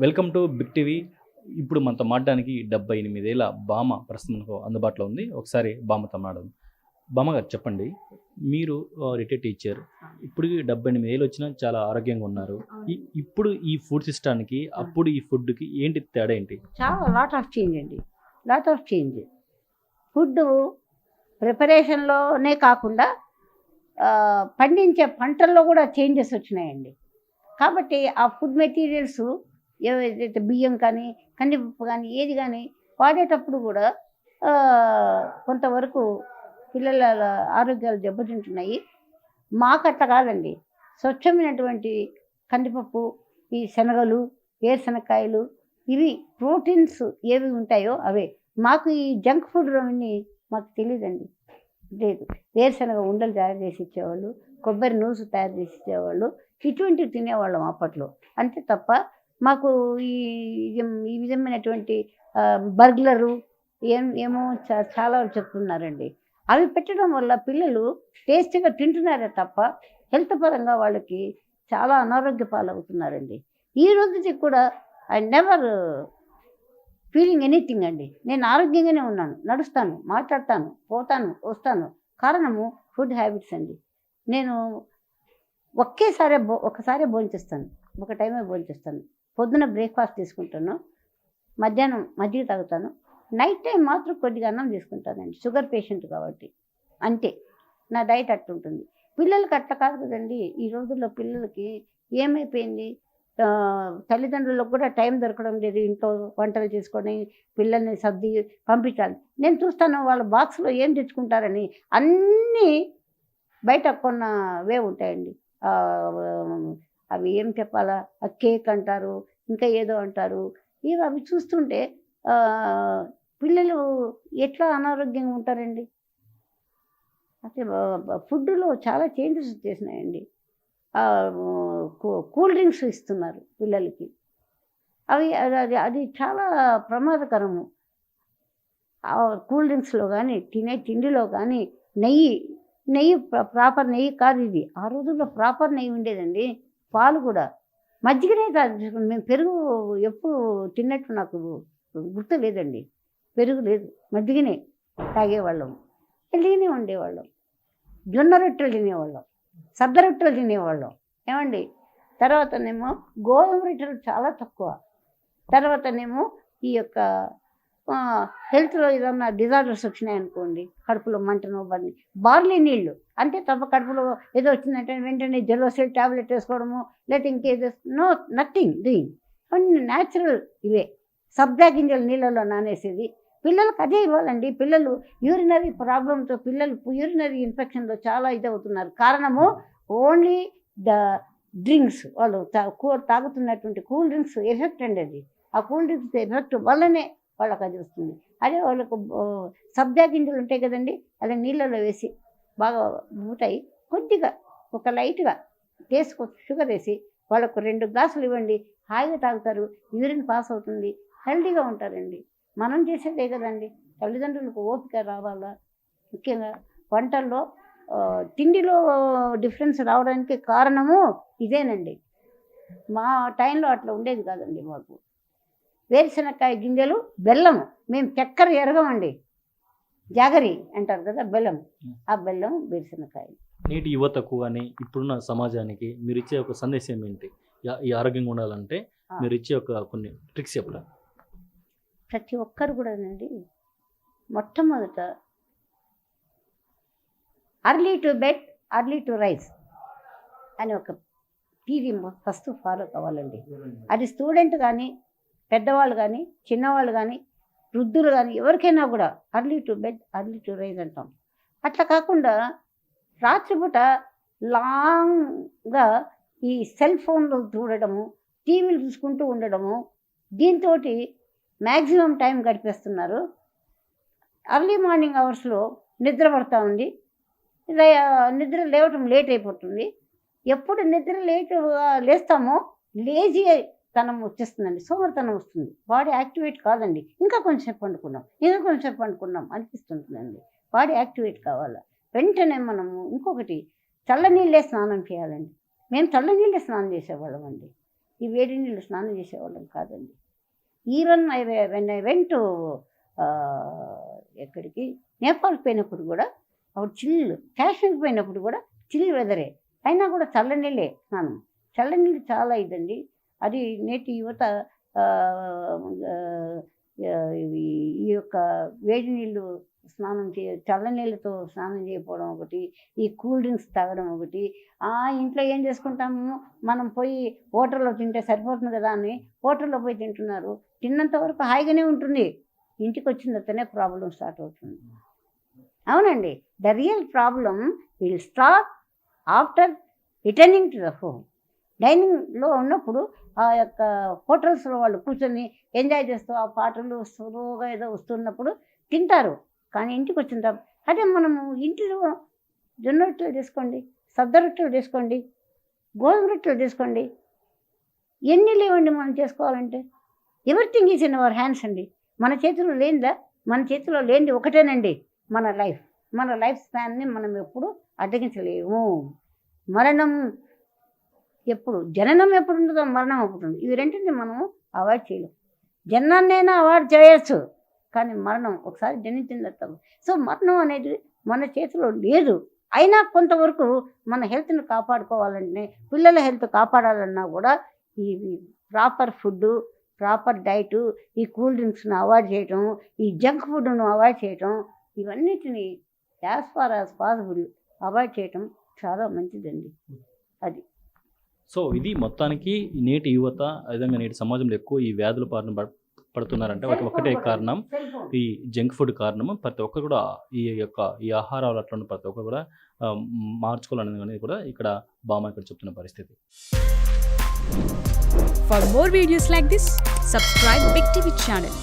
Welcome to big TV. ఇప్పుడు మనతో మాట్లాడడానికి 78 ఏళ్ల బామ ప్రస్తుతం మనకు అందుబాటులో ఉంది. ఒకసారి బామ్మతో మాట్లాడదాం. బామ్మగారు చెప్పండి. మీరు రిటైర్డ్ టీచర్. ఇప్పటికి 78 ఏళ్ళు వచ్చినా చాలా ఆరోగ్యంగా ఉన్నారు. ఇప్పుడు ఈ ఫుడ్ సిస్టానికి, అప్పుడు ఈ ఫుడ్‌కి ఏంటి తేడా ఏంటి? చాలా లాట్ ఆఫ్ చేంజ్ అండి. Lot of change. ఫుడ్డు ప్రిపరేషన్‌లోనే కాకుండా పండించే పంటల్లో కూడా చేంజెస్ వచ్చినాయండి. కాబట్టి ఆ ఫుడ్ మెటీరియల్స్ ఏదైతే బియ్యం కానీ, కందిపప్పు కానీ, ఏది కానీ వాడేటప్పుడు కూడా కొంతవరకు పిల్లల ఆరోగ్యాలు దెబ్బతింటున్నాయి. మాకట్లా కాదండి. స్వచ్ఛమైనటువంటి కందిపప్పు, ఈ శనగలు, ఏరుశనక్కాయలు, ఇవి ప్రోటీన్స్ ఏవి ఉంటాయో అవే. మాకు ఈ జంక్ ఫుడ్ అవన్నీ మాకు తెలియదండి. లేదు. వేరుశనగ ఉండలు తయారు చేసి ఇచ్చేవాళ్ళు, కొబ్బరి నూసు తయారు చేసి ఇచ్చేవాళ్ళు. ఇటువంటివి తినేవాళ్ళం అప్పట్లో. అంతే తప్ప మాకు ఈ ఈ విధమైనటువంటి బర్గలరు ఏమో చాలా చెప్తున్నారండి. అవి పెట్టడం వల్ల పిల్లలు టేస్టీగా తింటున్నారే తప్ప హెల్త్ పరంగా వాళ్ళకి చాలా అనారోగ్య పాలవుతున్నారండి. ఈ రోజుకి కూడా ఐ నెవర్ ఫీలింగ్ ఎనీథింగ్ అండి. నేను ఆరోగ్యంగానే ఉన్నాను, నడుస్తాను, మాట్లాడతాను, పోతాను, వస్తాను. కారణము ఫుడ్ హ్యాబిట్స్ అండి. నేను ఒకసారే భోంచేస్తాను, ఒక టైమే భోంచేస్తాను. పొద్దున బ్రేక్ఫాస్ట్ తీసుకుంటాను, మధ్యాహ్నం మజ్జిగ తాగుతాను, నైట్ టైం మాత్రం కొద్దిగా అన్నం తీసుకుంటానండి. షుగర్ పేషెంట్ కాబట్టి అంతే. నా డైట్ అట్టుంటుంది. పిల్లలకి అట్లా కాదు కదండి. ఈ రోజుల్లో పిల్లలకి ఏమైపోయింది, తల్లిదండ్రులకు కూడా టైం దొరకడం లేదు. ఇంట్లో వంటలు చేసుకొని పిల్లల్ని సర్ది పంపించాలి. నేను చూస్తాను వాళ్ళ బాక్స్లో ఏం తెచ్చుకుంటారని. అన్నీ బయట కొన్నవే ఉంటాయండి. అవి ఏం చెప్పాలా, కేక్ అంటారు, ఇంకా ఏదో అంటారు. అవి చూస్తుంటే పిల్లలు ఎట్లా అనారోగ్యంగా ఉంటారండి. అయితే ఫుడ్లో చాలా చేంజెస్ వచ్చేసినాయండి. కూల్ డ్రింక్స్ ఇస్తున్నారు పిల్లలకి. అది చాలా ప్రమాదకరము. కూల్ డ్రింక్స్లో కానీ, తినే తిండిలో కానీ నెయ్యి ప్రాపర్ నెయ్యి కాదు ఇది. ఆ రోజుల్లో ప్రాపర్ నెయ్యి ఉండేదండి. పాలు కూడా మజ్జిగనే తాగు. మేము పెరుగు ఎప్పుడు తిన్నట్టు నాకు గుర్తు లేదండి. పెరుగు లేదు, మజ్జిగనే తాగేవాళ్ళం. హెల్తీగానే ఉండేవాళ్ళం. జొన్న రొట్టెలు తినేవాళ్ళం, సద్ద రొట్టెలు తినేవాళ్ళం ఏమండి. తర్వాతనేమో గోధుమ రొట్టెలు చాలా తక్కువ. తర్వాతనేమో ఈ యొక్క హెల్త్లో ఏదన్నా డిజార్డర్స్ వచ్చినాయనుకోండి, కడుపులో మంటను బార్లీ నీళ్ళు అంతే తప్ప కడుపులో ఏదో వచ్చిందంటే వెంటనే జెలోసిల్ ట్యాబ్లెట్ వేసుకోవడము, లేకపోతే ఇంకేదో నథింగ్ డూయింగ్. అన్ని న్యాచురల్ ఇవే. సబ్జా గింజలు నీళ్ళలో నానేసేది. పిల్లలకు అదే ఇవ్వాలండి. పిల్లలు యూరినరీ ప్రాబ్లంతో యూరినరీ ఇన్ఫెక్షన్లో చాలా ఇదవుతున్నారు. కారణము ఓన్లీ ద డ్రింక్స్. వాళ్ళు తాగుతున్నటువంటి కూల్ డ్రింక్స్ ఎఫెక్ట్ అండి అది. ఆ కూల్ డ్రింక్స్ ఎఫెక్ట్ వల్లనే వాళ్ళకి అది వస్తుంది. అదే వాళ్ళకు సబ్జా గింజలు ఉంటాయి కదండి, అది నీళ్ళలో వేసి బాగా మూటాయి కొద్దిగా ఒక లైట్గా షుగర్ వేసి వాళ్ళకు 2 గ్లాసులు ఇవ్వండి, హాయిగా తాగుతారు. యూరిన్ పాస్ అవుతుంది, హెల్తీగా ఉంటారండి. మనం చేసేదే కదండి. తల్లిదండ్రులకు ఓపిక రావాలా. ముఖ్యంగా వంటల్లో తిండిలో డిఫరెన్స్ రావడానికి కారణము ఇదేనండి. మా టైంలో అట్లా ఉండేది కాదండి. మాకు వేరుశనక్కాయ గింజలు, బెల్లము. మేము చక్కెర ఎరగమండి, జాగరి అంటారు కదా బెల్లం. ఆ బెల్లం, వేరుశనక్కాయ. నేటి యువతకు కానీ ఇప్పుడున్న సమాజానికి మీరు ఇచ్చే ఒక సందేశం ఏంటి? ఈ ఆరోగ్యంగా ఉండాలంటే మీరు ఇచ్చే కొన్ని ట్రిక్స్ చెప్పరా? ప్రతి ఒక్కరు కూడానండి మొట్టమొదట early to bed, early to rise అని ఒక థీరీ ఫస్ట్ ఫాలో కావాలండి. అది స్టూడెంట్ కానీ, పెద్దవాళ్ళు కానీ, చిన్నవాళ్ళు కానీ, వృద్ధులు కానీ, ఎవరికైనా కూడా early to bed, early to rise అంటాం. అట్లా కాకుండా రాత్రిపూట లాంగ్గా ఈ సెల్ ఫోన్లు చూడడము, టీవీలు చూసుకుంటూ ఉండడము, దీంతో మ్యాక్సిమం టైం గడిపేస్తున్నారు. అర్లీ మార్నింగ్ అవర్స్లో నిద్ర పడతా ఉంది, నిద్ర లేవటం లేట్ అయిపోతుంది. ఎప్పుడు నిద్ర లేస్తామో లేజీ తనం వచ్చేస్తుందండి, సోమరితనం వస్తుంది. బాడీ యాక్టివేట్ కాదండి. ఇంకా కొంచెం పండుకున్నాం అనిపిస్తుంటుందండి. బాడీ యాక్టివేట్ కావాలా. వెంటనే మనము ఇంకొకటి చల్లనీళ్ళే స్నానం చేయాలండి. మేము చల్లనీళ్ళే స్నానం చేసేవాళ్ళం అండి. ఈ వేడి నీళ్ళు స్నానం చేసేవాళ్ళం కాదండి. ఈవెన్ వెన్ ఐ వెంట్ ఎక్కడికి నేపాల్కి పోయినప్పుడు కూడా అప్పుడు చిల్లు, కాశ్మీర్కి పోయినప్పుడు కూడా చిల్లు వెదరే, అయినా కూడా చల్లనీళ్ళే స్నానం. చల్లనీళ్ళు చాలా ఇదండి. అది నేటి యువత ఈ యొక్క వేడి నీళ్ళు చల్లనీళ్ళతో స్నానం చేయకపోవడం ఒకటి, ఈ కూల్ డ్రింక్స్ తాగడం ఒకటి. ఇంట్లో ఏం చేసుకుంటాము, మనం పోయి హోటల్లో తింటే సరిపోతుంది కదా అని హోటల్లో పోయి తింటున్నారు. తిన్నంత వరకు హాయిగానే ఉంటుంది, ఇంటికి వచ్చిన తర్వాతనే ప్రాబ్లం స్టార్ట్ అవుతుంది. అవునండి, the real problem will start after returning to the home. డైనింగ్లో ఉన్నప్పుడు ఆ యొక్క హోటల్స్లో వాళ్ళు కూర్చొని ఎంజాయ్ చేస్తూ ఆ పాటలు స్లోగా ఏదో వస్తున్నప్పుడు తింటారు. కానీ ఇంటికి వచ్చిన తర్వాత అదే మనము ఇంటిలో జొన్న రొట్టెలు చేసుకోండి, సద్ద రొట్టెలు చేసుకోండి, గోధుమ రొట్టెలు చేసుకోండి, ఎన్ని లేవండి మనం చేసుకోవాలంటే. Everything is in our hands అండి. మన చేతిలో లేనిదా? మన చేతిలో లేనిది ఒకటేనండి, మన లైఫ్. మన లైఫ్ స్పాన్ని మనం ఎప్పుడు అడ్డగించలేము. మరణం ఎప్పుడు, జననం ఎప్పుడు ఉంటుందో మరణం అప్పుడు ఉంటుంది. ఇవి రెండింటిని మనం అవాయిడ్ చేయలేం. జననాన్నైనా అవాయిడ్ చేయొచ్చు, కానీ మరణం ఒకసారి జనించిన తర్వాత. సో మరణం అనేది మన చేతిలో లేదు. అయినా కొంతవరకు మన హెల్త్ని కాపాడుకోవాలంటే, పిల్లల హెల్త్ కాపాడాలన్నా కూడా ఈ ప్రాపర్ ఫుడ్డు, ప్రాపర్ డైటు, ఈ కూల్ డ్రింక్స్ను అవాయిడ్ చేయటం, ఈ జంక్ ఫుడ్ను అవాయిడ్ చేయటం, ఇవన్నిటిని as far as possible avoid చేయటం చాలా మంచిదండి. అది సో ఇది మొత్తానికి నేటి యువత, విధంగా నేటి సమాజంలో ఎక్కువ ఈ వ్యాధుల బారిన పడుతున్నారంటే ఒకటే కారణం, ఈ జంక్ ఫుడ్ కారణం. ప్రతి ఒక్కరు కూడా ఈ ఆహారాలు అట్లా ప్రతి ఒక్కరు కూడా మార్చుకోవాలనేది కూడా ఇక్కడ బామ్మ ఇక్కడ చెప్తున్న పరిస్థితి. For more videos like this, subscribe Big TV channel.